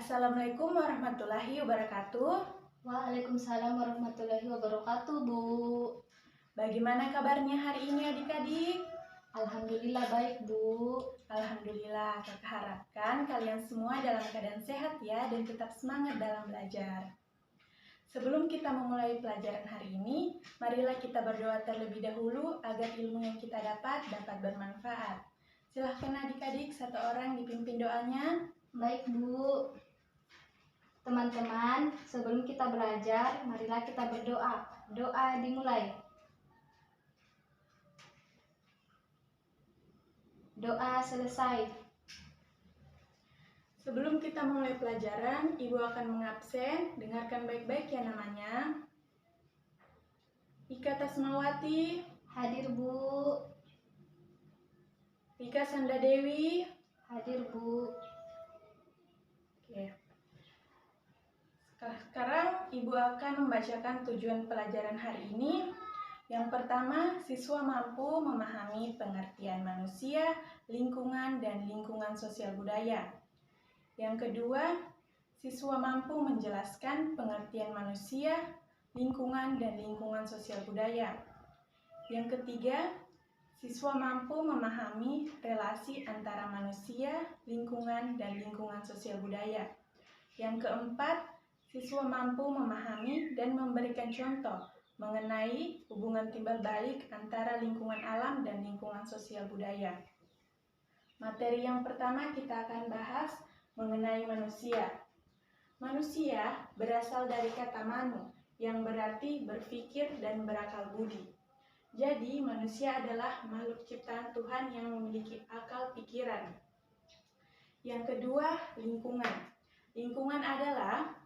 Assalamualaikum warahmatullahi wabarakatuh. Waalaikumsalam warahmatullahi wabarakatuh, Bu. Bagaimana kabarnya hari ini adik-adik? Alhamdulillah baik, Bu. Alhamdulillah, kakak harapkan kalian semua dalam keadaan sehat ya dan tetap semangat dalam belajar. Sebelum kita memulai pelajaran hari ini, marilah kita berdoa terlebih dahulu agar ilmu yang kita dapat bermanfaat. Silahkan adik-adik satu orang dipimpin doanya. Baik, Bu. Teman-teman, sebelum kita belajar, marilah kita berdoa. Doa dimulai. Doa selesai. Sebelum kita mulai pelajaran, Ibu akan mengabsen. Dengarkan baik-baik ya namanya. Ika Tasmawati. Hadir, Bu. Rika Sanda Dewi. Hadir, Bu. Oke. Sekarang Ibu akan membacakan tujuan pelajaran hari ini. Yang pertama, siswa mampu memahami pengertian manusia, lingkungan, dan lingkungan sosial budaya. Yang kedua, siswa mampu menjelaskan pengertian manusia, lingkungan, dan lingkungan sosial budaya. Yang ketiga, siswa mampu memahami relasi antara manusia, lingkungan, dan lingkungan sosial budaya. Yang keempat, siswa mampu memahami dan memberikan contoh mengenai hubungan timbal balik antara lingkungan alam dan lingkungan sosial budaya. Materi yang pertama kita akan bahas mengenai manusia. Manusia berasal dari kata manu, yang berarti berpikir dan berakal budi. Jadi, manusia adalah makhluk ciptaan Tuhan yang memiliki akal pikiran. Yang kedua, lingkungan. Lingkungan adalah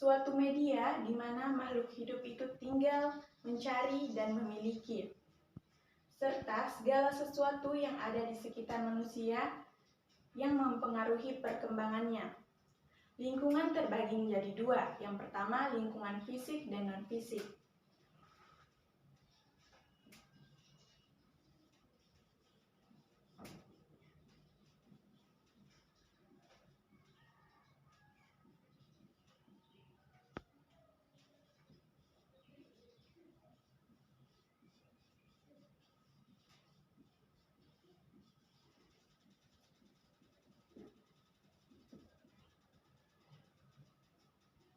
suatu media di mana makhluk hidup itu tinggal, mencari, dan memiliki, serta segala sesuatu yang ada di sekitar manusia yang mempengaruhi perkembangannya. Lingkungan terbagi menjadi dua. Yang pertama, lingkungan fisik dan non-fisik.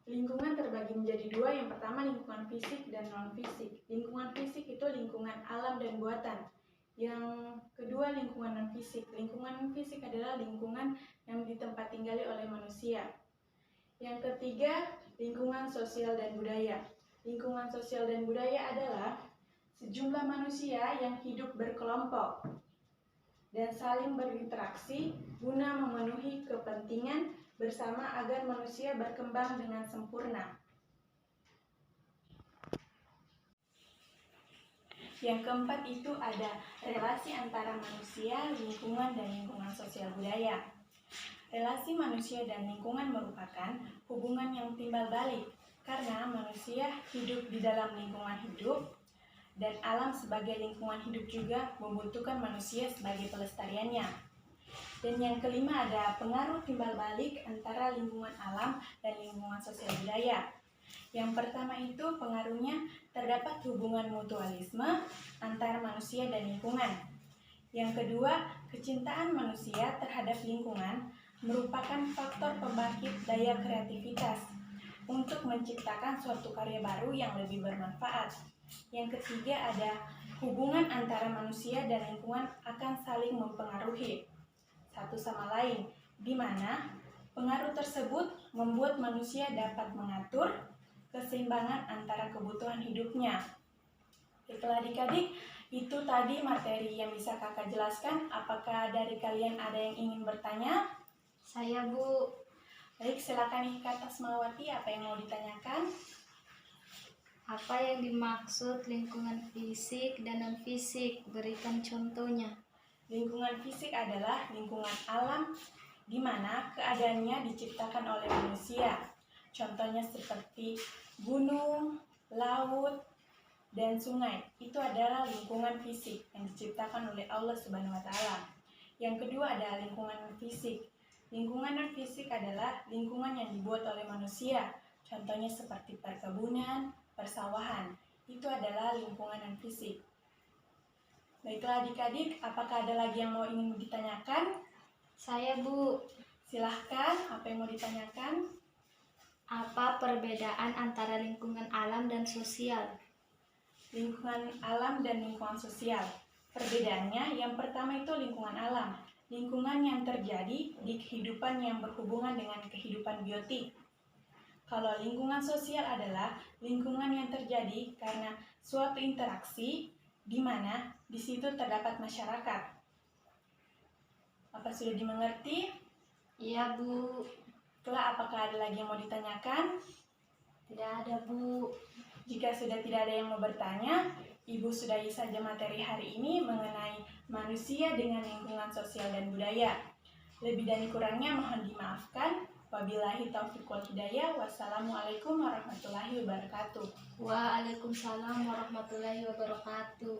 Lingkungan terbagi menjadi dua, yang pertama lingkungan fisik dan non-fisik. Lingkungan fisik itu lingkungan alam dan buatan. Yang kedua lingkungan non-fisik. Lingkungan non-fisik adalah lingkungan yang ditempat tinggali oleh manusia. Yang ketiga, lingkungan sosial dan budaya. Lingkungan sosial dan budaya adalah sejumlah manusia yang hidup berkelompok dan saling berinteraksi guna memenuhi kepentingan bersama agar manusia berkembang dengan sempurna. Yang keempat itu ada relasi antara manusia, lingkungan, dan lingkungan sosial budaya. Relasi manusia dan lingkungan merupakan hubungan yang timbal balik karena manusia hidup di dalam lingkungan hidup dan alam sebagai lingkungan hidup juga membutuhkan manusia sebagai pelestariannya. Dan yang kelima ada pengaruh timbal balik antara lingkungan alam dan lingkungan sosial budaya. Yang pertama itu pengaruhnya terdapat hubungan mutualisme antara manusia dan lingkungan. Yang kedua, kecintaan manusia terhadap lingkungan merupakan faktor pembangkit daya kreativitas untuk menciptakan suatu karya baru yang lebih bermanfaat. Yang ketiga ada hubungan antara manusia dan lingkungan akan saling mempengaruhi satu sama lain, di mana pengaruh tersebut membuat manusia dapat mengatur keseimbangan antara kebutuhan hidupnya. Baiklah adik-adik, itu tadi materi yang bisa kakak jelaskan. Apakah dari kalian ada yang ingin bertanya? Saya, Bu. Baik, silakan Ika Tasmawati, apa yang mau ditanyakan? Apa yang dimaksud lingkungan fisik dan non-fisik? Berikan contohnya. Lingkungan fisik adalah lingkungan alam di mana keadaannya diciptakan oleh manusia. Contohnya seperti gunung, laut, dan sungai. Itu adalah lingkungan fisik yang diciptakan oleh Allah Subhanahu wa Ta'ala. Yang kedua adalah lingkungan fisik. Lingkungan non-fisik adalah lingkungan yang dibuat oleh manusia. Contohnya seperti perkebunan, persawahan. Itu adalah lingkungan non-fisik. Baiklah adik-adik, apakah ada lagi yang ingin ditanyakan? Saya, Bu. Silahkan, apa yang mau ditanyakan? Apa perbedaan antara lingkungan alam dan sosial? Lingkungan alam dan lingkungan sosial. Perbedaannya, yang pertama itu lingkungan alam. Lingkungan yang terjadi di kehidupan yang berhubungan dengan kehidupan biotik. Kalau lingkungan sosial adalah lingkungan yang terjadi karena suatu interaksi di mana di situ terdapat masyarakat. Apa sudah dimengerti? Iya, Bu. Setelah, apakah ada lagi yang mau ditanyakan? Tidak ada, Bu. Jika sudah tidak ada yang mau bertanya, Ibu sudahi saja materi hari ini mengenai manusia dengan lingkungan sosial dan budaya. Lebih dan kurangnya mohon dimaafkan. Wabillahi taufiq wal hidayah. Wassalamualaikum warahmatullahi wabarakatuh. Waalaikumsalam warahmatullahi wabarakatuh.